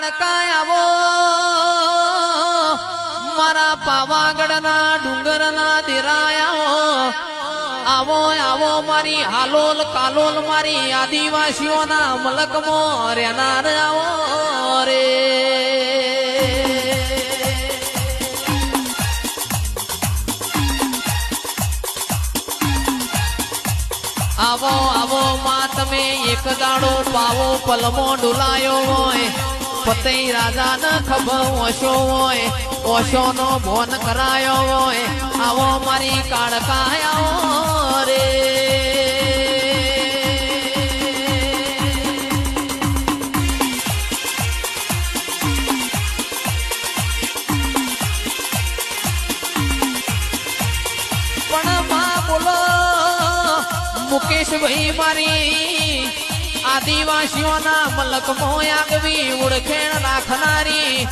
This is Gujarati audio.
કાળકા આવો મારા પાવાગઢના ડુંગરના દેરાયા આવો આવો મારી હાલોલ કાલોલ મારી આદિવાસીઓના મલકમાં રહેનાર આવો રે આવો આવો માં તમે એક દાડો પાવો પલમો ડુલાયો હોય પતઈ રાજા ન ખબર ઓશો હોય ઓશો નો ભોન કરાયો હોય આવો મારી કાળકા આવો રે પણ માં બોલો મુકેશભાઈ મારી આદિવાસીઓના મલક મોયાગવી ઓળખેણ રાખનારી